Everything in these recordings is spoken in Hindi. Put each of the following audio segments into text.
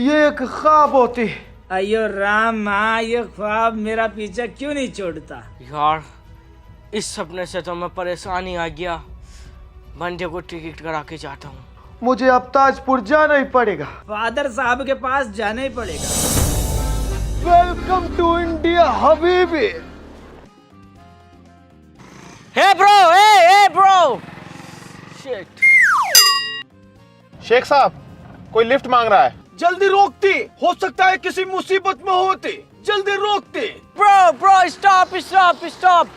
ये एक ख्वाब होती। अयो राम, हाँ ये ख्वाब मेरा पीछा क्यों नहीं छोड़ता। यार इस सपने से तो मैं परेशानी आ गया। बंदे को टिकट करा के जाता हूँ। मुझे अब ताजपुर जाना ही पड़ेगा। फादर साहब के पास जाना ही पड़ेगा। वेलकम टू इंडिया हबीबी। Hey bro shit. शेख साहब, कोई लिफ्ट मांग रहा है। जल्दी रोकती, हो सकता है किसी मुसीबत में होती। जल्दी रोकती। Bro stop.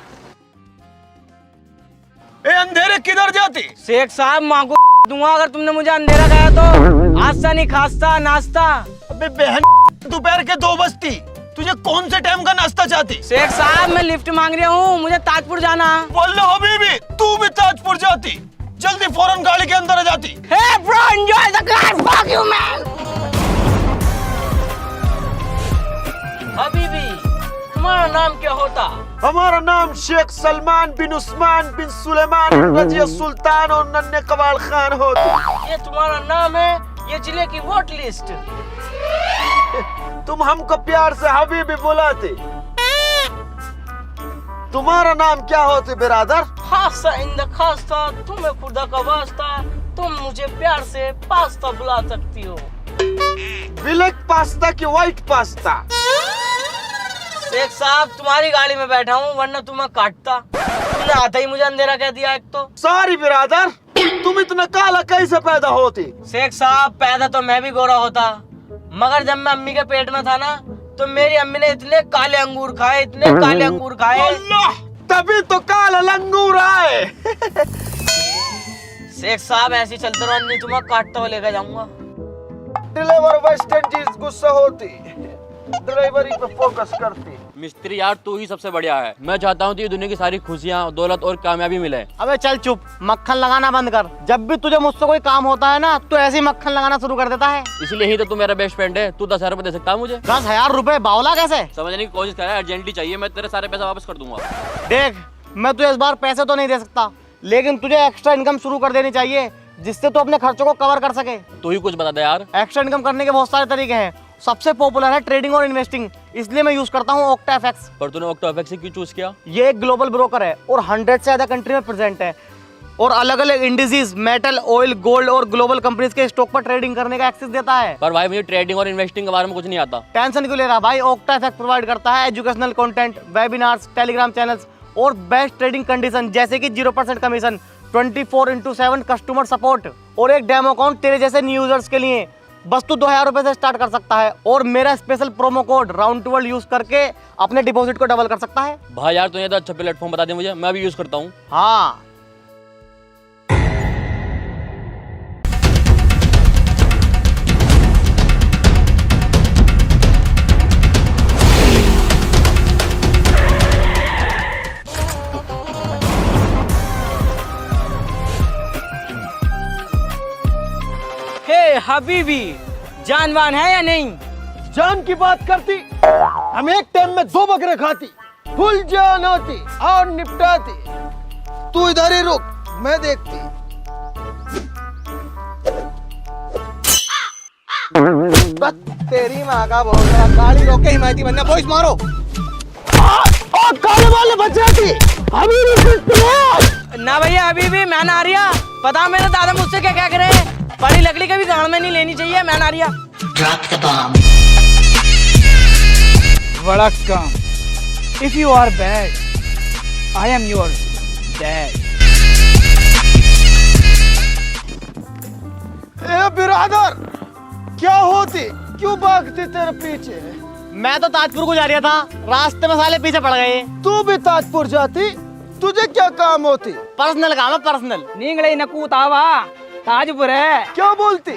ए अंधेरे किधर जाती? शेख साहब माँ को दूंगा अगर तुमने मुझे अंधेरा कहा तो। आस्ता नहीं खास्ता नाश्ता। अबे बहन, दोपहर के 2 बजती, तुझे कौन से टाइम का नाश्ता चाहती? शेख साहब मैं लिफ्ट मांग रहा हूँ, मुझे ताजपुर जाना। बोल हबीबी, तू भी ताजपुर जाती। जल्दी फौरन गाड़ी के अंदर आ जाती। Hey bro enjoy the car, fuck you man. हबीबी, तुम्हारा नाम क्या होता? हमारा नाम शेख सलमान बिन उस्मान बिन सुलेमान रजिया सुल्तान और नन्हे कवाल खान होता। ये तुम्हारा नाम है, ये जिले की वोट लिस्ट। तुम हमको प्यार से हबीबी बुलाते। तुम्हारा नाम क्या होते बिरादर? खासा इन द खासा, तुम्हें खुदा का वास्ता, तुम मुझे प्यार से पास्ता बुला सकती हो। ब्लैक पास्ता की व्हाइट पास्ता? शेख साहब तुम्हारी गाड़ी में बैठा हूँ, वरना तुम्हें काटता। तुमने आते ही मुझे अंधेरा कह दिया एक तो। सॉरी बिरादर, तुम इतना काला कैसे पैदा होती? शेख साहब पैदा तो मैं भी गोरा होता, मगर जब मैं अम्मी के पेट में था ना, तो मेरी अम्मी ने इतने काले अंगूर खाए, इतने काले अंगूर खाए। अल्लाह, तभी तो काला लंगूर आए। शेख साहब ऐसे चलते रहो, नहीं तुम्हें काटता हुआ लेकर जाऊंगा। ड्राइवर वेस्ट इंडीज गुस्सा होती, ड्राइवरी पे फोकस करती। मिस्त्री यार तू ही सबसे बढ़िया है। मैं चाहता हूँ ये दुनिया की सारी खुशियाँ, दौलत और कामयाबी मिले। अबे चल चुप, मक्खन लगाना बंद कर। जब भी तुझे मुझसे कोई काम होता है ना, तो ऐसे ही मक्खन लगाना शुरू कर देता है। इसलिए ही तो तू मेरा बेस्ट फ्रेंड है। तू 10,000 रुपए दे सकता है मुझे? 10,000 रुपए बावला कैसे? समझने की कोशिश कर, अर्जेंटली चाहिए, मैं तेरे सारे पैसे वापस कर दूंगा। देख, मैं तुझे इस बार पैसे तो नहीं दे सकता, लेकिन तुझे एक्स्ट्रा इनकम शुरू कर देनी चाहिए, जिससे तू अपने खर्चों को कवर कर सके। तू ही कुछ बता दे यार। एक्स्ट्रा इनकम करने के बहुत सारे तरीके हैं। सबसे पॉपुलर है ट्रेडिंग और इन्वेस्टिंग, इसलिए मैं यूज करता हूँ OctaFX। पर तूने OctaFX से क्यों चूज किया? ये एक ग्लोबल ब्रोकर है और 100 से ज्यादा कंट्री में प्रेजेंट है, और अलग अलग इंडिसेस, मेटल, ऑयल, गोल्ड और ग्लोबल कंपनीज के स्टॉक पर ट्रेडिंग करने का एक्सेस देता है। पर भाई मुझे ट्रेडिंग और इन्वेस्टिंग के बारे में कुछ नहीं आता। टेंशन क्यों ले रहा भाई? OctaFX प्रोवाइड करता है educational content, webinars, Telegram channels और बेस्ट ट्रेडिंग कंडीशन, जैसे कि 0% कमीशन, 24/7 कस्टमर सपोर्ट और एक डेमो अकाउंट तेरे जैसे न्यू यूजर्स के लिए। बस तू 2,000 रुपए से स्टार्ट कर सकता है और मेरा special promo code round to world use करके अपने डिपॉजिट को डबल कर सकता है। भाई यार तूने तो अच्छा प्लेटफॉर्म बता दे मुझे, मैं भी यूज करता हूँ। हाँ, हबीबी, जानवान है या नहीं? जान की बात करती, हम एक टाइम में 2 बकरे खाती, फुल जान होती और निपटाती। तू इधर ही रुक, मैं देखती। तेरी माँ का बोल रहा, गाड़ी रोक के हिमायती बनना, बॉयज मारो। और काले वाले बच जाती। अभी ना भैया हबीबी, मैं ना रिया। पता मेरे दादा मुझसे क्या क्या करे, बड़ी लकड़ी कभी गांड में नहीं लेनी चाहिए। मैं ना रिया। वड़क्कम, if you are bad, I am your dad. ए बिरादर, क्या होती, क्यों भागती तेरे पीछे? मैं तो ताजपुर को जा रहा था, रास्ते में साले पीछे पड़ गए। तू भी ताजपुर जाती, तुझे क्या काम होती? पर्सनल काम है, पर्सनल। नींगले नकूतावा, ताजपुर है। क्या बोलती?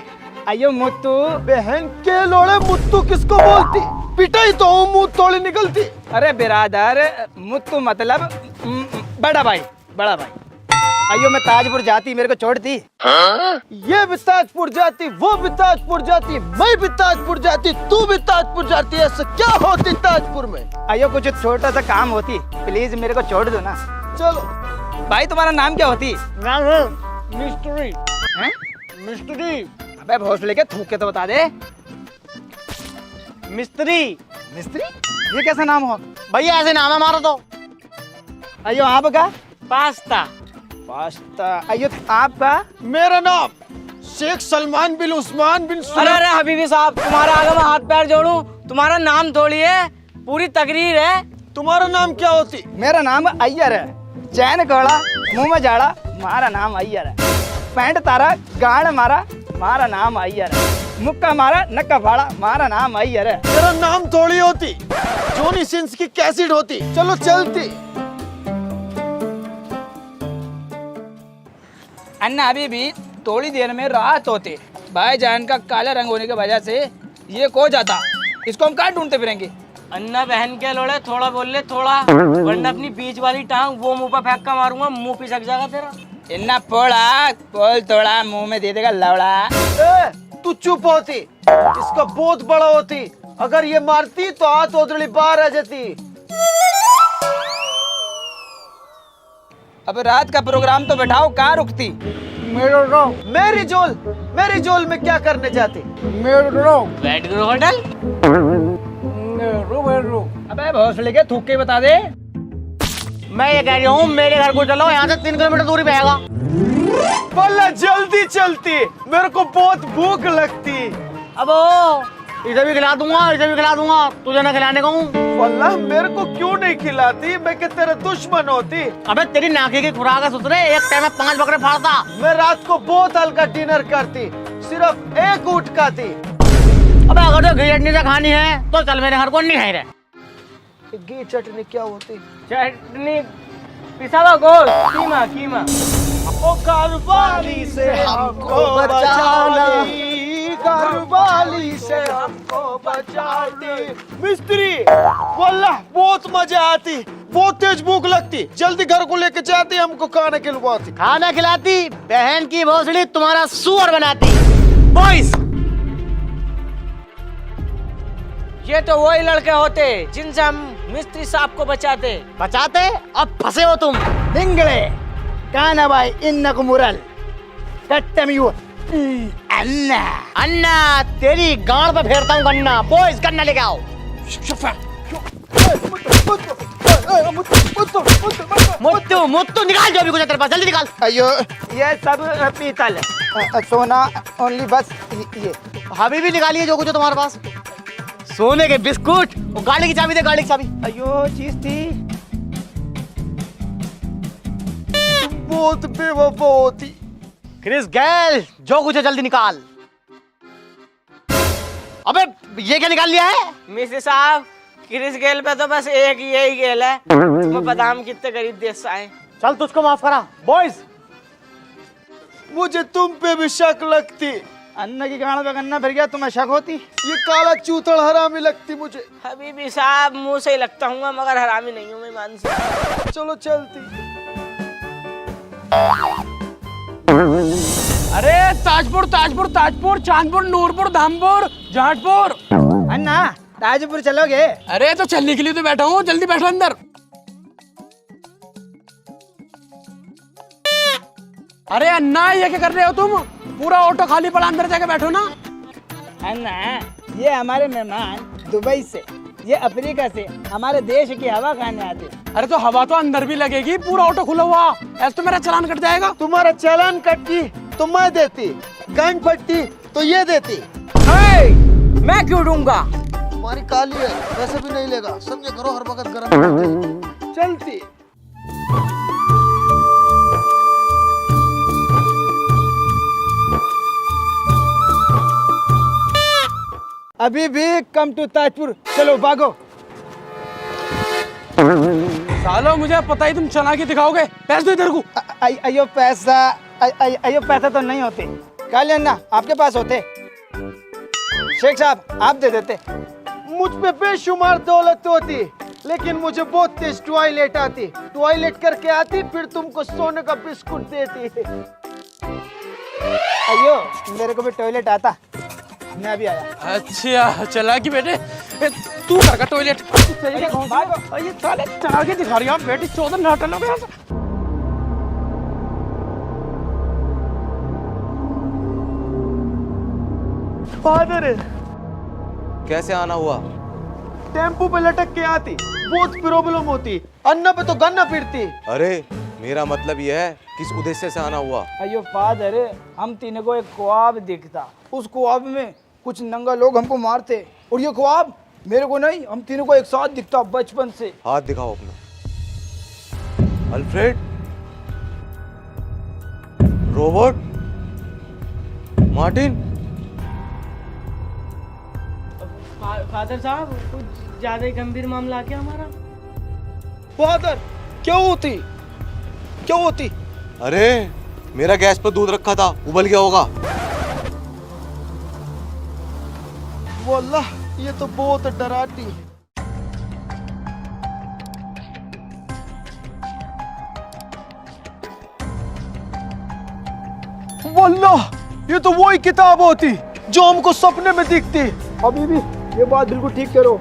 अयो मुत्तू। बहन के लोड़े, मुत्तू किसको बोलती? पिटाई तो हूँ, मुंह तोड़ी निकलती। अरे बिरादर, मुत्तू मतलब बड़ा भाई, बड़ा भाई। अयो मैं ताजपुर जाती, मेरे को छोड़ती। ये भी ताजपुर जाती, वो भी ताजपुर जाती, मैं भी ताजपुर जाती, तू भी ताजपुर जाती। ऐसा क्या होती ताजपुर में? अयो कुछ छोटा सा काम होती, प्लीज मेरे को छोड़ दो ना। चलो भाई तुम्हारा नाम क्या होती? मिस्ट्री। हैं? मिस्ट्री। अबे भोसले के थूक के तो बता दे। मिस्त्री। मिस्त्री, ये कैसा नाम हो? भैया ऐसे नाम है हमारा तो। अयो आपका? पास्ता। पास्ता। अयो आपका? मेरा नाम शेख सलमान बिन उस्मान बिन अरे अरे हबीबी साहब, तुम्हारा आगे मैं हाथ पैर जोड़ूं? तुम्हारा नाम थोड़ी है, पूरी तकरीर है। तुम्हारा नाम क्या होती? मेरा नाम अय्यर है। चैन घोड़ा, मुंह में जाड़ा, मारा नाम अय्यर है। पैंट तारा, गाड़ मारा, मारा नाम अय्यर है। मुक्का मारा, नक्का फाड़ा, मारा नाम अय्यर है। तेरा नाम थोड़ी होती, जॉनी सिंस की कैसेट होती। चलो चलती। अन्ना अभी भी थोड़ी देर में रात होते, भाईजान का काला रंग होने की वजह से ये खो जाता। इसको हम कहाँ ढूंढते फिरेंगे? अन्ना बहन के लोड़े, थोड़ा बोल ले थोड़ा, वरना अपनी बीच वाली टांग वो मुंह पर फेंक कर मारूंगा, मुंह पिसक जाएगा तेरा। इन्ना पोड़ा बोल थोड़ा, मुंह में दे देगा लौड़ा। ए, तू चुप होती, इसका बहुत बड़ा होती। अगर ये मारती तो हाथ ओदड़ी बाहर आ जाती। अब रात का प्रोग्राम तो बैठाओ, कहाँ रुकती? मेरी जोल में क्या करने जाती? बैठ गए होटल। अबे भोसले के थूक के बता दे। मैं ये कह रही हूँ मेरे घर को चलो, यहाँ से 3 किलोमीटर दूरी पे आएगा। बोला जल्दी चलती, मेरे को बहुत भूख लगती। अब इसे भी खिला दूंगा, इसे भी खिला दूंगा, तुझे ना खिलाने को हूँ। वल्लाह मेरे को क्यों नहीं खिलाती? मैं क्या तेरा दुश्मन होती? अबे तेरी नाकी की खुराक है सुतरे, एक टाइम में 5 बकरे फाड़ता। मैं रात को बहुत हल्का डिनर करती, सिर्फ 1 ऊँट खाती। अबे अगर तो घी चटनी से खानी है तो चल मेरे घर को, नहीं है रे। घी चटनी क्या होती? चटनी पिसा हुआ गोश्त, कीमा कीमा। ओ घरवाली से हमको बचाना, घरवाली से हमको बचाती। मिस्त्री, वल्लाह बहुत मजा आती, बहुत तेज भूख लगती। जल्दी घर को लेके जाती, हमको खाना खिलवाती। खाना खिलाती, बहन की भोसड़ी तुम्हारा सुअर बनाती। बॉयज, ये तो वही लड़के होते जिनसे हम मिस्त्री साहब को बचाते। बचाते, अब फंसे हो तुम। निंगले काना भाई इन्नक मुरल कट्टमियो अन्ना। अन्ना तेरी गांड पे फेरता हूँ गन्ना। बॉयज गन्ना लेके आओ। मुत्तू मुत्तू निकाल जो भी कुछ है तेरे पास, जल्दी निकाल। अयो ये सब पीतल सोना ओनली, बस ये। हबीबी निकालिए जो कुछ है तुम्हारे पास। सोने के बिस्कुट, वो गाड़ी की चाबी दे, गाड़ी की चाबी। अयो चीज थी। बहुत बेवफा होती। क्रिस गैल, जो कुछ है जल्दी निकाल। अबे ये क्या निकाल लिया है? मिस्त्री साहब, क्रिस गेल पे तो बस एक यही गेल है। तुम्हें बादाम कितने गरीब देश से आए। चल तुझको माफ करा। बॉयज, मुझे तुम पे भी शक लगती। अन्ना की गाड़ पे गन्ना फिर गया, तुम्हें शक होती? ये काला चूतड़ हरामी लगती मुझे। हबीबी साहब, मुंह से ही लगता हूँ मगर हरामी नहीं हूँ मैं, मान से। चलो चलती। अरे ताजपुर ताजपुर ताजपुर, चांदपुर, नूरपुर, धामपुर, जाटपुर। अन्ना ताजपुर चलोगे? अरे तो चलने के लिए तो बैठा हूँ, जल्दी बैठो अंदर। अरे अन्ना ये क्या कर रहे हो तुम? पूरा ऑटो खाली पड़ा, अंदर जाके बैठो ना। अन्ना ये हमारे मेहमान दुबई से, ये अफ्रीका से हमारे देश की हवा खाने आते। अरे तो हवा तो अंदर भी लगेगी, पूरा ऑटो खुला हुआ, ऐसे तो मेरा चालान कट जाएगा। तुम्हारा चालान कटती तो मैं देती, गांड फटती तो ये देती। मैं क्यों दूंगा? तुम्हारी काली है, वैसे भी नहीं लेगा। समझे करो, हर वक्त गरम करती। चलती। अभी भी कम टू ताजपुर, चलो भागो। सालो मुझे पता ही तुम चला के दिखाओगे। पैसे दो इधर को। अयो पैसा, अयो पैसा तो नहीं होते। काले अन्ना आपके पास होते। शेख साहब आप दे देते। मुझ पे बेशुमार दौलत होती, लेकिन मुझे बहुत तेज टॉयलेट आती। टॉयलेट करके आती, फिर तुमको सोने का बिस्कुट देती। अयो मेरे को भी टॉयलेट आता, मैं भी आया। अच्छा चला कि बेटे, तू कर का टॉयलेट। ये साले चला के दिखा रही है बेटी, 14 नाटक हो गया। फादर, कैसे आना हुआ? टेम्पू पे लटक के आती, बहुत प्रॉब्लम होती, अन्ना पे तो गन्ना पीटती। अरे मेरा मतलब यह है किस उद्देश्य से आना हुआ? अयो फादर, हम तीनों को एक ख्वाब दिखता, उस ख्वाब में कुछ नंगा लोग हमको मारते, और ये ख्वाब मेरे को नहीं, हम तीनों को एक साथ दिखता बचपन से। हाथ दिखाओ अपना। Alfred, robot, Martin. फादर साहब, कुछ ज्यादा ही गंभीर मामला क्या हमारा? फादर, क्यों होती, क्यों होती? अरे मेरा गैस पर दूध रखा था, उबल गया होगा। वल्लाह ये तो बहुत डराती है। वल्लाह ये तो वही किताब होती जो हमको सपने में दिखती। अभी भी ये बात बिल्कुल ठीक करो।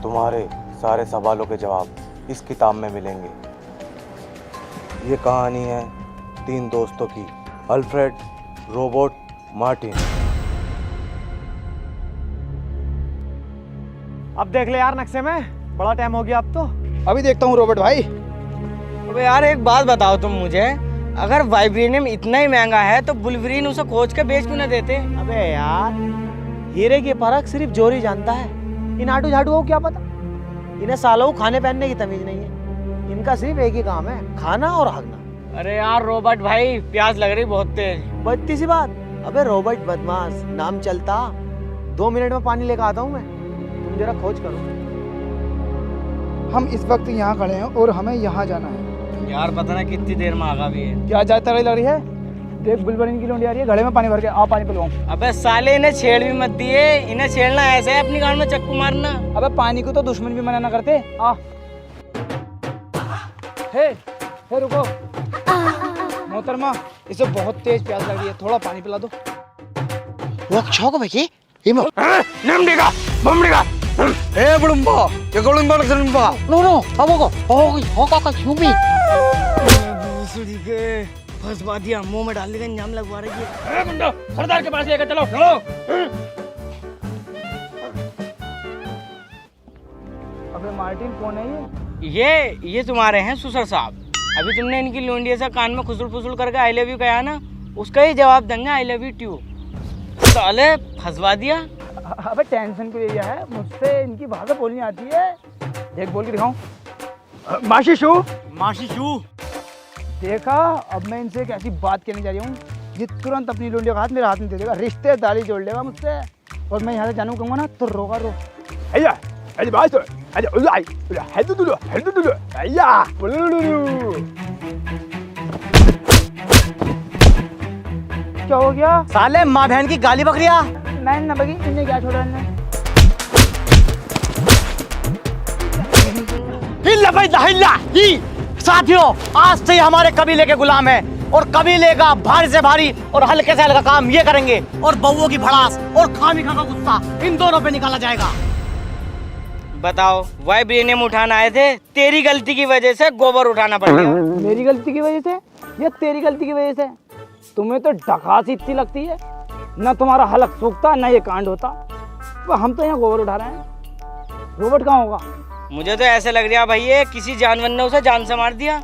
तुम्हारे सारे सवालों के जवाब इस किताब में मिलेंगे। ये कहानी है 3 दोस्तों की, अल्फ्रेड, रोबोट, मार्टिन। अब देख ले यार नक्शे में, बड़ा टाइम हो गया अब तो। अभी देखता हूँ रोबोट भाई। अबे यार एक बात बताओ तुम मुझे, अगर वाइब्रेनियम इतना ही महंगा है तो बुल्वरीन उसे खोज के बेच क्यों ना देते? अबे यार, हीरे की परख सिर्फ जोरी जानता है, इन आटू झाटू को क्या पता। इन्हें सालों खाने पहनने की तमीज नहीं है, इनका सिर्फ एक ही काम है, खाना और भागना। अरे यार रोबोट भाई, प्यास लग रही बहुत तेज। बत्ती सी बात। अबे रोबोट बदमाश, नाम चलता, 2 मिनट में पानी लेकर आता हूँ मैं, तुम जरा खोज करो। हम इस वक्त यहाँ खड़े हैं और हमें यहाँ जाना है। यार पता ना कितनी देर में आगा भी है। क्या जाता रही लग रही है? देख बुलबुलिन की लौंडी आ रही है, घड़े में पानी भर के, आ पानी पिलवाऊं। अबे साले, इन्हें छेड़ भी मत दिए, इन्हें छेड़ना ऐसे है अपनी गांड में चक्कू मारना। अबे पानी को तो दुश्मन भी मना ना करते। आ हे रुको मोहतरमा, इसे बहुत तेज प्यास लग रही है, थोड़ा पानी पिला दो। वो छौक भाई हिमो नमडेगा बमडेगा ए बुड़ुम्बा, ये गुड़ुम्बा न गुड़ुम्बा। नो नो, अब होगा का क्यों भी? भोसड़ी के फंसवा दिया, मुंह में डालने का इंजाम लगवा रही है। ए गुंडा, सरदार के पास लेकर चलो, चलो। अबे मार्टिन कौन है ये? ये तुम्हारे हैं सुसर साहब। अभी तुमने इनकी लोंडिया से कान में खुसुर फुसुर करके आई लव यू कहा ना, उसका ही जवाब देंगे आई लव यू टू। साले फंसवा दिया। अबे टेंशन क्यों लिया है? मुझसे इनकी भाषा बोलनी आती है। देख बोल के दिखाऊं। माशिशु, माशिशु। देखा, अब मैं इनसे एक ऐसी बात कहने जा रही हूँ, ये तुरंत अपनी लोंडियों का हाथ मेरे हाथ में दे देगा, रिश्तेदारी जोड़ लेगा मुझसे, और मैं यहाँ से जानू कहूँगा ना तो रोगा रो। अय्या अरे बात अरे उलाई हेदु दुलो अय्या क्या हो गया? साले माँ बहन की गाली बकरिया। नहीं ना बगी, इन्हें क्या छोड़ा इन्हें? हिल्ला भाई हिल्ला ही। साथियों, आज से हमारे कबीले के गुलाम हैं, और कबीले का भारी से भारी और हल्के से हल्का काम ये करेंगे, और बउओं की भड़ास और खामिखा का गुस्सा इन दोनों पे निकाला जाएगा। बताओ, वाइब्रेनियम उठाना आए थे, तेरी गलती की वजह से गोबर उठाना पड़ गया। मेरी गलती की वजह से या तेरी गलती की वजह से? तुम्हें तो डकासी इतनी लगती है, ना तुम्हारा हलक सूखता ना ये कांड होता। तो हम तो यहाँ गोबर उठा रहे हैं, रोबोट कहाँ होगा? मुझे तो ऐसे लग रहा भाई, ये किसी जानवर ने उसे जान से मार दिया,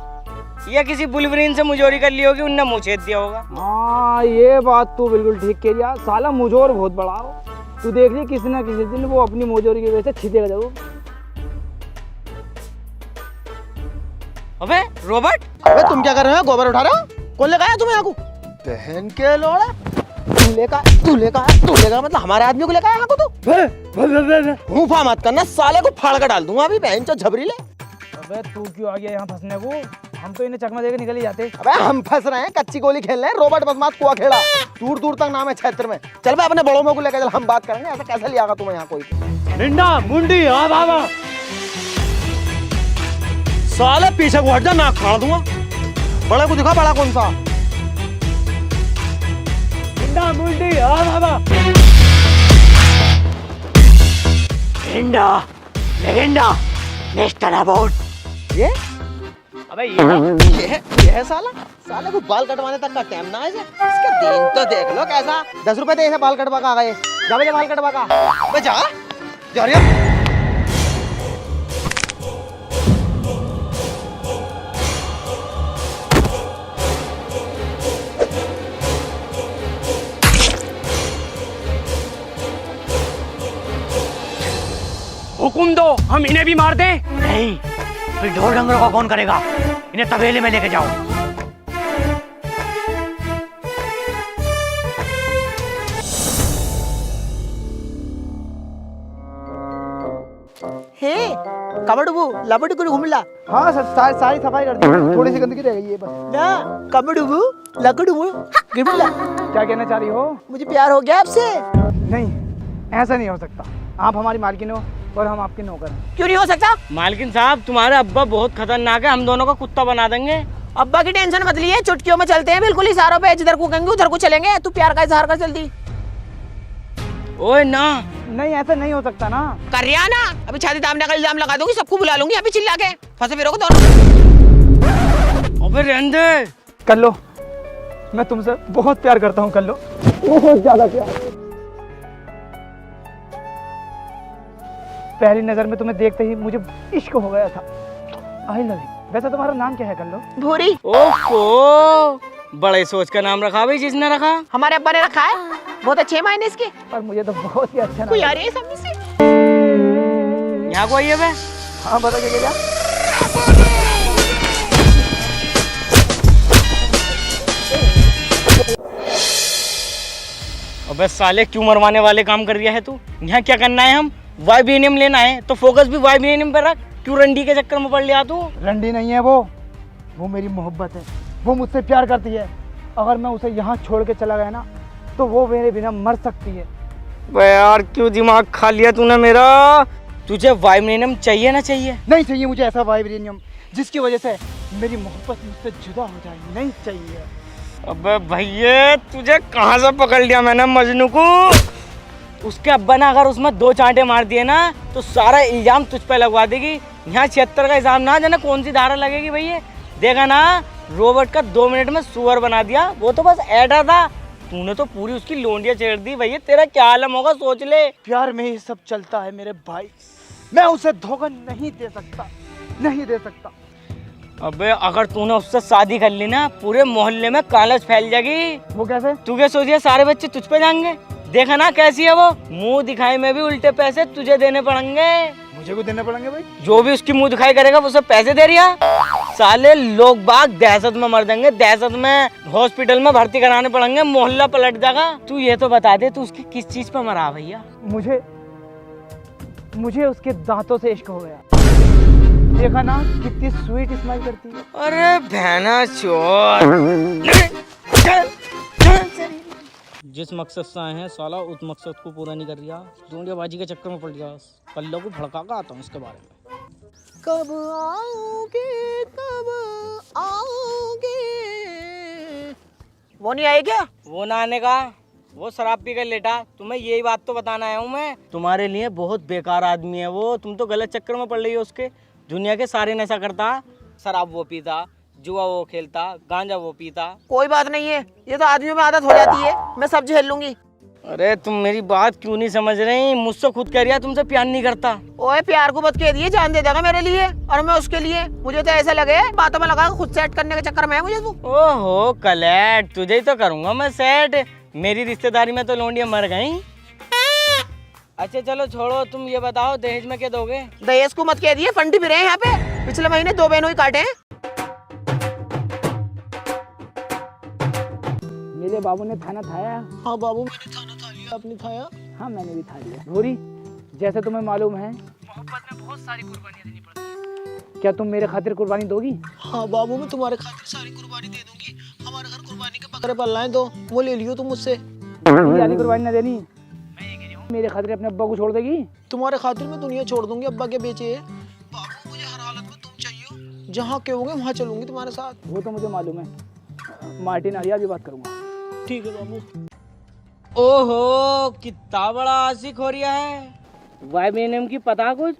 या किसी बुलवरीन से मुजोरी कर ली होगी, उनने मुँह छेद दिया होगा। हाँ, ये बात तू बिल्कुल ठीक कह दिया। साला मुजोर बहुत बड़ा हो, तू देख ली किसी ना किसी दिन वो अपनी मुजोरी की वजह से छिदेगा जरूर। अबे रोबोट, अबे तुम क्या कर रहे हो? गोबर उठा रहे हो? कौन लेकर आया तुम्हें यहाँ को? बहन के लोड़ा, तू लेकर मतलब हमारे आदमी को लेकर आया यहाँ को तू? मुंफा मत करना, साले को फाड़ कर डाल दूंगा अभी, बहन चो झबरी ले। अबे तू क्यों आ गया यहाँ फंसने को? हम तो इन्हें चकमा देकर निकल ही जाते। अबे हम फंस रहे हैं, कच्ची गोली खेल रहे हैं, रोबोट बदमाश कुआ खेला, दूर दूर तक नाम है क्षेत्र में। चल बे अपने बड़ों में को लेकर चल, हम बात करेंगे। ऐसा कैसे लिया तुम्हें यहाँ कोई? निंडा मुंडी आ बाबा। साले पीछे को हट जा, नाक फाड़ दूंगा। बड़े को दिखा, बड़ा कौन सा? निंडा मुंडी आ बाबा। निंडा लेगेंडा नेस्टर अबाउट। ये अबे ये है साला, साले को बाल कटवाने तक का टाइम ना है। इसका दिन तो देख लो कैसा। 10 रुपए दे, बाल कटवा का आ गए। जा भैया बाल कटवा का। अबे जा जा रे। हुकुम दो, हम इन्हें भी मार दें। नहीं, फिर ढोल डंगरों को कौन करेगा? इन्हें तबेले में लेके जाओ। हे कबड़बू लबड़ू घुमला हाँ सर, सारी सफाई कर दी, थोड़ी सी गंदगी रह गई है बस। ना कबड़बू लकड़ू घुमला। क्या कहना चाह रही हो? मुझे प्यार हो गया आपसे। नहीं, ऐसा नहीं हो सकता। आप हमारी मालकिन हो और हम आपके नौकर हैं। क्यों नहीं हो सकता? मालकिन साहब, तुम्हारे अब्बा बहुत खतरनाक है, हम दोनों को कुत्ता बना देंगे। अब्बा की टेंशन मत लिए, चुटकियों में चलते हैं बिल्कुल इशारों पे। जिधर को कहेंगे उधर को चलेंगे। तू प्यार का इजहार कर जल्दी। ओए ना, नहीं, ऐसा नहीं हो सकता ना। कर रिया ना, अभी छाती दामने का इल्जाम लगा दूंगी, सबको बुला लूंगी अभी चिल्ला के। फंसे फिरोगे दोनों। अबे रहने दे। कर लो, मैं तुमसे बहुत प्यार करता हूँ। कर लो, बहुत ज्यादा प्यार। पहली नजर में तुम्हें देखते ही मुझे इश्क हो गया था। आई लव यू। वैसे तुम्हारा नाम क्या है? कर लो। भूरी। ओहो, बड़े सोच का नाम रखा भाई, जिसने रखा। हमारे अब्बा ने रखा है, बहुत अच्छे मायने इसके। पर मुझे तो बहुत ही अच्छा कोई नाम आ है। रही है सामने से। यहाँ को आइए बे। हाँ बता क्या? अबे साले, क्यों मरवाने वाले काम कर दिया है तू? यहाँ क्या करना है? हम वाइब्रेनियम लेना है तो फोकस भी वाइब्रेनियम पे रख। क्यों रंडी के चक्कर में पड़ लिया तू? रंडी नहीं है वो मेरी मोहब्बत है। वो मुझसे प्यार करती है। अगर मैं उसे यहाँ छोड़ के चला गया ना तो वो मेरे बिना मर सकती है। बे यार, क्यों दिमाग खा लिया तूने मेरा? तुझे वाइब्रेनियम चाहिए ना चाहिए? नहीं चाहिए मुझे ऐसा वाइब्रेनियम जिसकी वजह से मेरी मोहब्बत मुझसे जुदा हो जाए। नहीं चाहिए। अबे भैया, तुझे कहाँ से पकड़ लिया मैंने मजनू को? उसके अब्बा ने अगर उसमें 2 चांटे मार दिए ना तो सारा इल्जाम तुझ पे लगवा देगी। यहाँ 76 का हिसाब ना जाने कौन सी धारा लगेगी भैया। देखा ना, रोबोट का 2 मिनट में सुअर बना दिया। वो तो बस ऐडा था, तूने तो पूरी उसकी लोंडियां छेड़ दी। भैया तेरा क्या आलम होगा सोच ले। प्यार में ही सब चलता है मेरे भाई। मैं उसे धोखा नहीं दे सकता, नहीं दे सकता। अबे अगर तूने उससे शादी कर ली ना, पूरे मोहल्ले में कालच फैल जाएगी। वो कैसे? तू क्या सोचिए सारे बच्चे तुझ पे जाएंगे? देखा ना कैसी है वो। मुंह दिखाई में भी उल्टे पैसे तुझे देने पड़ेंगे। मुझे को देने पड़ेंगे भाई? जो भी उसकी मुंह दिखाई करेगा उसे पैसे दे रिया। साले लोग बाग दहशत में मर जाएंगे, दहशत में हॉस्पिटल में भर्ती कराने पड़ेंगे, मोहल्ला पलट जाएगा। तू ये तो बता दे, तू उसकी किस चीज पे मरा भैया? मुझे उसके दांतों से इश्क हो गया। देखा ना कितनी स्वीट स्माइल करती है। अरे बहना चोर। जिस मकसद से आए हैं साला उस मकसद को पूरा नहीं कर रिया। दूंढियाबाजी के चक्कर में पड़ गया। कल्लो को भड़का कर आता हूँ उसके बारे में। कब आओगे, कब आओगे? वो नहीं आए क्या? वो ना आने का, वो शराब पी कर लेटा। तुम्हें यही बात तो बताना आया हूँ मैं। तुम्हारे लिए बहुत बेकार आदमी है वो। तुम तो गलत चक्कर में पड़ रही हो उसके। दुनिया के सारे नशा करता, शराब वो पीता, जुआ वो खेलता, गांजा वो पीता। कोई बात नहीं है, ये तो आदमियों में आदत हो जाती है। मैं सब झेल लूंगी। अरे तुम मेरी बात क्यों नहीं समझ रही? मुझसे खुद कह रिया तुमसे प्यार नहीं करता। ओए प्यार को मत कह दिए, जान दे देगा मेरे लिए और मैं उसके लिए। मुझे तो ऐसा लगे बातों में लगा खुद सेट करने के चक्कर में है मुझे तू। ओहो कलेट, तुझे ही तो करूंगा मैं सेट। मेरी रिश्तेदारी में तो लोंडियां मर गई। अच्छा चलो छोड़ो, तुम ये बताओ दहेज में क्या दोगे? दहेज को मत कह दिए, फंडी भी रहे हैं यहाँ पे। पिछले महीने 2 बहनों ही काटे हैं। मेरे बाबू ने खाना खाया? हाँ बाबू, मैंने खाना खा लिया। आपने खाया? हाँ मैंने भी खा लिया। भूरी, जैसे तुम्हें मालूम है मोहब्बत में बहुत सारी कुर्बानियां देनी पड़ती है। क्या तुम मेरे खातिर कुर्बानी दोगी? हाँ बाबू, मैं तुम्हारे खातिर सारी कुर्बानी दे दूंगी। हमारे घर कुर्बानी के बकरे पल रहे हैं, तो वो ले लियो तुम मुझसे। वाली कुर्बानी ना देनी। मेरे खातिर अपने अब्बा को छोड़ देगी? तुम्हारे खातिर मैं दुनिया छोड़ दूंगी। अब्बा के बेचे बाबू, मुझे हर हालत में तुम चाहिए। जहाँ कहोगे वहाँ चलूंगी तुम्हारे साथ। वो तो मुझे मालूम है। मार्टिन आर्या भी बात करूंगा। ठीक है बाबू। ओहो, कितना बड़ा आशिक हो रिया है। वाइब्रेनियम की पता कुछ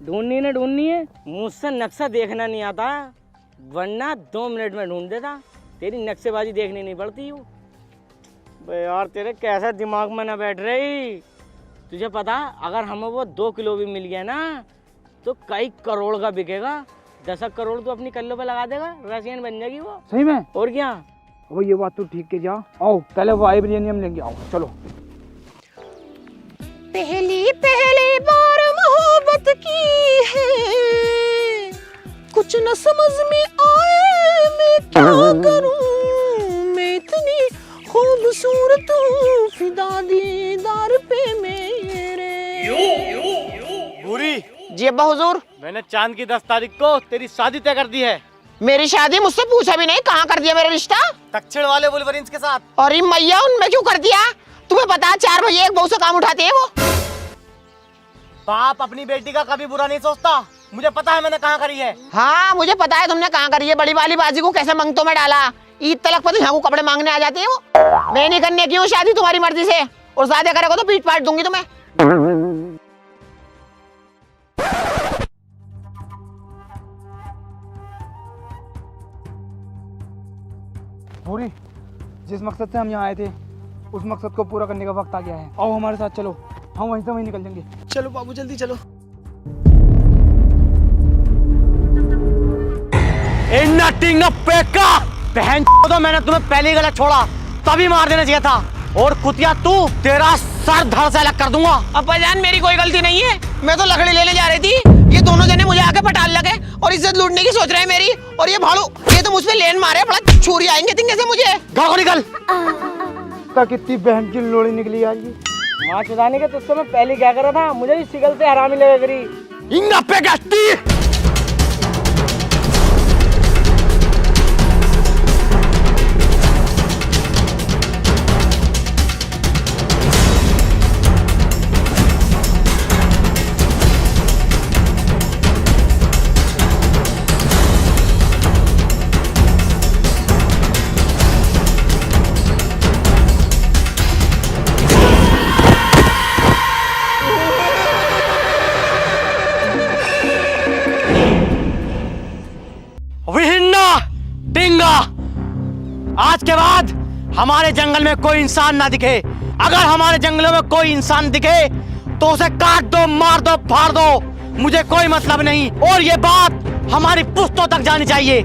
ढूंढनी है। मुझसे नक्शा देखना नहीं आता। वरना 2 मिनट में ढूंढ देता। तेरी नक्शेबाजी देखनी नहीं पड़ती हूँ। बे यार तेरे कैसा दिमाग में ना बैठ रही। तुझे पता अगर हमें वो 2 किलो भी मिल गया ना तो कई करोड़ का बिकेगा। 10 करोड़ तो अपनी कल्लों पे लगा देगा, रसियन बन जाएगी वो। सही में? और क्या। वो ये बात तो ठीक के जा। आओ पहले वाइब्रेनियम लेंगे, आओ चलो। पहली बार मोहब्बत की है, कुछ न समझ में आए मैं क्या करूं, मैं इतनी खूबसूरत हूँ फिदा दीदार पे मेरे। बुरी, जी अब्बा हुजूर। मैंने चांद की 10 तारीख को तेरी शादी तय कर दी है। मेरी शादी मुझसे पूछा भी नहीं, कहाँ कर दिया मेरा रिश्ता? दक्षिण वाले वुल्वरीन्स के साथ। अरे मैया उनमें क्यों कर दिया? तुम्हें पता है 4 भैया एक बहू से काम उठाते हैं वो। बाप अपनी बेटी का कभी बुरा नहीं सोचता। मुझे पता है मैंने कहाँ करी है। हाँ मुझे पता है तुमने कहाँ करी है। बड़ी वाली बाजी को कैसे मंगतों में डाला। ईद तलक पर यहाँ को कपड़े मांगने आ जाते हैं वो। मैं नहीं करने की हूँ शादी तुम्हारी मर्जी से, और ज्यादा करेगा तो पीट पाट दूंगी तुम्हें। पूरी, जिस मकसद से हम यहाँ आए थे उस मकसद को पूरा करने का वक्त आ गया है। आओ हमारे साथ चलो, हम वहीं से वहीं निकल जाएंगे। चलो बाबू जल्दी चलो। बहन तो मैंने तुम्हें पहले ही गलत छोड़ा, तभी मार देना चाहिए था। और कुतिया तू, तेरा सर धड़ से अलग कर दूंगा। अब्बा जान मेरी कोई गलती नहीं है, मैं तो लकड़ी लेने जा रही थी। ये दोनों जने मुझे आके पटाल लगे और इज्जत लूटने की सोच रहे हैं मेरी। और ये भाड़ू ये तो मुझ पे लेन मारे, बड़ा छुरी आएंगे तिंगे से मुझे। घर को निकल। कितनी बहन की लोड़ी निकली आज ये। माँ चुदाने के तुझसे मैं पहले क्या कर रहा था, मुझे भी शिकल से हरामी लगा करी। इंगा पे गस्ती। आज के बाद हमारे जंगल में कोई इंसान ना दिखे। अगर हमारे जंगलों में कोई इंसान दिखे तो उसे काट दो, मार दो, फाड़ दो, मुझे कोई मतलब नहीं। और ये बात हमारी पुश्तों तक जानी चाहिए।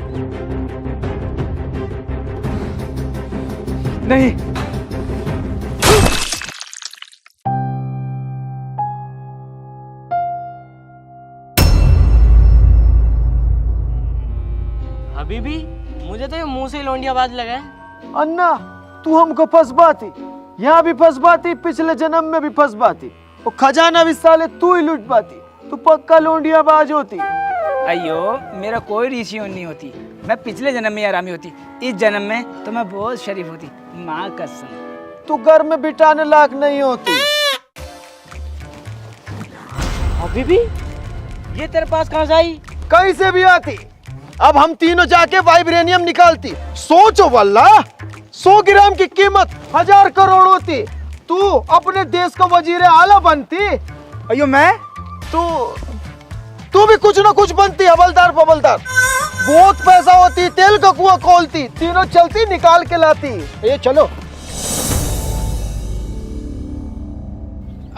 नहीं, अभी भी मुझे तो ये मुंह से लौंडिया बाज लगा है। अन्ना तू हमको फंसबाती, यहाँ भी फंसबाती, पिछले जन्म में भी फंसबाती, और खजाना भी साले तू ही लुटबाती। तू पक्का लोंडिया बाज होती। अयो मेरा कोई रीसियोन नहीं होती। मैं पिछले जन्म में आरामी होती, इस जन्म में तो मैं बहुत शरीफ होती, माँ कसम। तू घर में बिठाने लायक नहीं होती। अभी भी ये तेरे पास कहाँ से आई? कहीं से भी आती। अब हम तीनों जाके वाइब्रेनियम निकालती। सोचो वल्ला, 100 ग्राम की कीमत 1000 करोड़ होती। तू अपने देश का वजीर आला बनती। अयो मैं तू भी कुछ ना कुछ बनती, हवलदार फवलदार। बहुत पैसा होती, तेल का कुआं खोलती, तीनों चलती निकाल के लाती। ये चलो।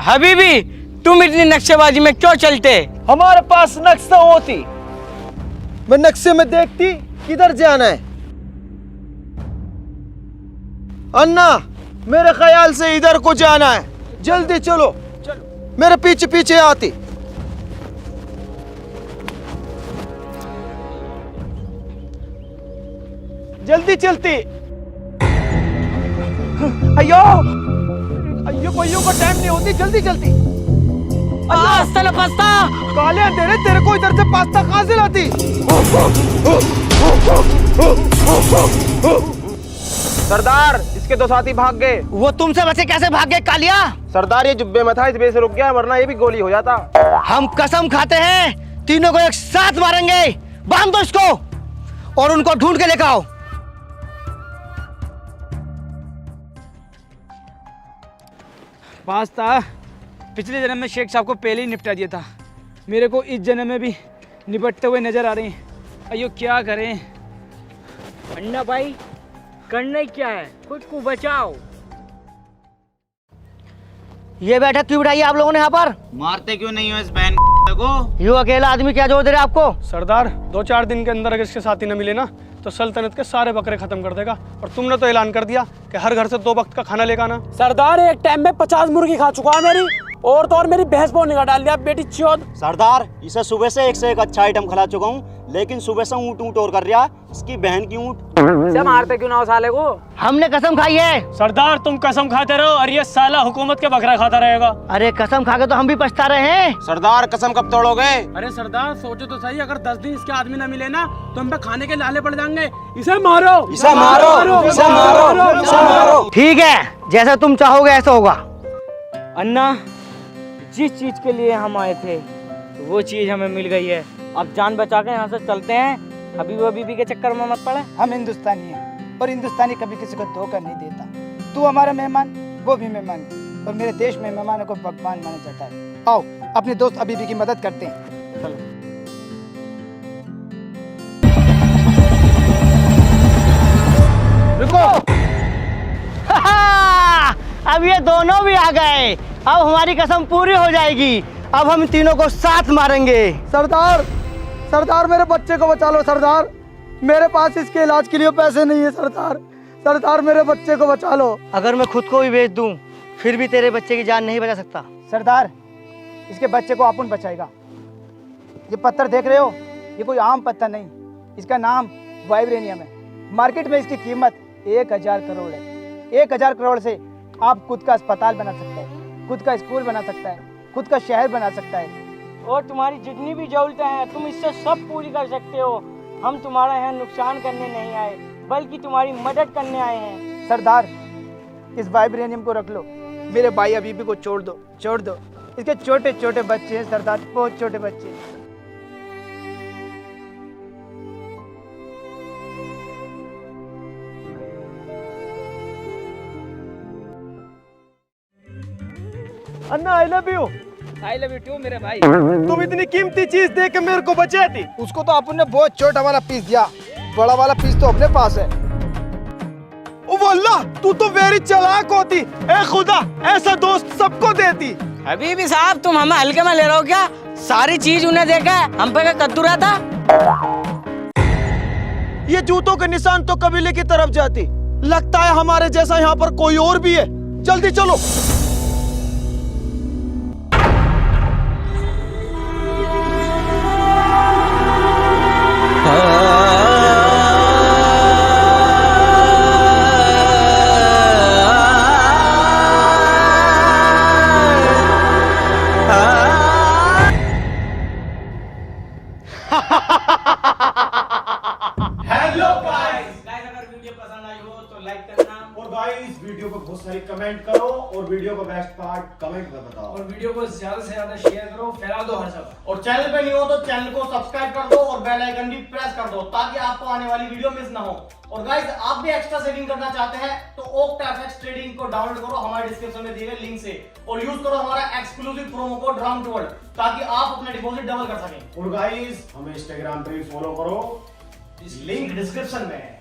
हबीबी तुम इतनी नक्शेबाजी में क्यों चलते? हमारे पास नक्शा होती, मैं नक्शे में देखती किधर जाना है। अन्ना मेरे ख्याल से इधर को जाना है, जल्दी चलो। मेरे पीछे पीछे आती। जल्दी चलती। अयो अयो कोइयों का टाइम नहीं होती, जल्दी चलती। पास्ता काले अंधेरे, तेरे को इधर से पास्ता कहां से लाती? सरदार इसके 2 साथी भाग गए। वो तुमसे बचे कैसे भाग गए कालिया? सरदार ये जुब्बे में था, इस वजह से रुक गया, वरना ये भी गोली हो जाता। हम कसम खाते हैं तीनों को एक साथ मारेंगे। बांध दो इसको और उनको ढूंढ के लेकर आओ। पास्ता पिछले जन्म में शेख साहब को पहले ही निपटा दिया था। मेरे को इस जन्म में भी निपटते हुए नजर आ रहे हैं। अयो क्या करें। अन्ना भाई करना ही क्या है, खुद को बचाओ। ये बैठक क्यों बिठाई आप लोगों ने यहाँ पर? मारते क्यों नहीं हो इस बहन को? यू अकेला आदमी क्या जोर दे रहे आपको? सरदार 2-4 दिन के अंदर अगर इसके साथी न मिले ना तो सल्तनत के सारे बकरे खत्म कर देगा। और तुमने तो ऐलान कर दिया कि हर घर से 2 वक्त का खाना लेकर आना। सरदार एक टाइम में 50 मुर्गी खा चुका है मेरी, और तो और मेरी भैंस को निकाल डाल दिया बेटी चौथ। सरदार इसे सुबह से एक अच्छा आइटम खिला चुका हूँ, लेकिन सुबह से ऊँट ऊँट और कर रहा, इसकी बहन की ऊँट। से मारते क्यों ना हो साले को? हमने कसम खाई है। सरदार तुम कसम खाते रहो और ये साला हुकूमत के बकरा खाता रहेगा। अरे कसम खा के तो हम भी पछता रहे हैं। सरदार कसम कब तोड़ोगे? अरे सरदार सोचो तो सही, अगर 10 दिन इसके आदमी न मिले ना तो हम पे खाने के लाले पड़ जाएंगे। इसे मारो, इसे मारो, इसे मारो, इसे मारो। ठीक है, जैसा तुम चाहोगे ऐसा होगा। अन्ना जिस चीज के लिए हम आए थे वो चीज हमें मिल गई है। अब जान बचा के यहाँ से चलते हैं, अभी वो बीबी के चक्कर में मत पड़े। हम हिंदुस्तानी हैं और हिंदुस्तानी कभी किसी को धोखा नहीं देता। तू हमारा मेहमान, वो भी मेहमान, और मेरे देश में मेहमानों को भगवान माना जाता है। आओ अपने दोस्त अबीबी की मदद करते हैं। चलो। रुको। अब ये दोनों भी आ गए। अब हमारी कसम पूरी हो जाएगी। अब हम तीनों को साथ मारेंगे। सरदार, सरदार मेरे बच्चे को बचा लो सरदार। मेरे पास इसके इलाज के लिए पैसे नहीं है सरदार। सरदार मेरे बच्चे को बचा लो। अगर मैं खुद को भी बेच दूं, फिर भी तेरे बच्चे की जान नहीं बचा सकता। सरदार इसके बच्चे को अपन बचाएगा। ये पत्थर देख रहे हो, ये कोई आम पत्थर नहीं, इसका नाम वाइब्रेनियम है। मार्केट में इसकी कीमत 1000 करोड़ है। 1000 करोड़ से आप खुद का अस्पताल बना सकते हैं, खुद का स्कूल बना सकता है, खुद का शहर बना सकता है। और तुम्हारी जितनी भी जरूरतें हैं तुम इससे सब पूरी कर सकते हो। हम तुम्हारा यहाँ नुकसान करने नहीं आए, बल्कि तुम्हारी मदद करने आए हैं। सरदार इस वाइब्रेनियम को रख लो, मेरे भाई अबीबी को छोड़ दो, छोड़ दो। इसके छोटे छोटे बच्चे हैं सरदार, बहुत छोटे बच्चे। Anna I love you. I love you too मेरे भाई। तुम इतनी कीमती चीज दे के मेरे को बचाई थी। उसको तो अपन ने बहुत छोटा वाला पीस दिया, बड़ा वाला पीस तो अपने पास है। ओ वल्लाह, तू तो वेरी चालाक होती। ए खुदा, ऐसा दोस्त सबको देती। अभी भी साहब तुम हमें हल्के में ले रहे हो क्या? सारी चीज उन्हें देखा है, हम पे क्या कद्दू रहा था? ये जूतों के निशान तो कबीले की तरफ जाती। लगता है हमारे जैसा यहाँ पर कोई और भी है। जल्दी चलो। और गाइस वीडियो को बहुत सारी कमेंट करो और वीडियो का बेस्ट पार्ट कमेंट में बताओ। और वीडियो को ज्यादा से ज्यादा शेयर करो, फैला दो हर जगह। और चैनल पे नहीं हो तो चैनल को सब्सक्राइब कर दो और बेल आइकन भी प्रेस कर दो, ताकि आपको आने वाली वीडियो मिस ना हो। और गाइस आप भी एक्स्ट्रा सेविंग करना चाहते हैं तो OCTAFX ट्रेडिंग को डाउनलोड करो हमारे डिस्क्रिप्शन में दिए गए लिंक से, और यूज करो हमारा एक्सक्लूसिव प्रोमो कोड राउंडवर्ल्ड, ताकि आप अपना डिपॉजिट डबल कर सकें। और गाइस हमें इंस्टाग्राम पे भी फॉलो करो, लिंक डिस्क्रिप्शन में है।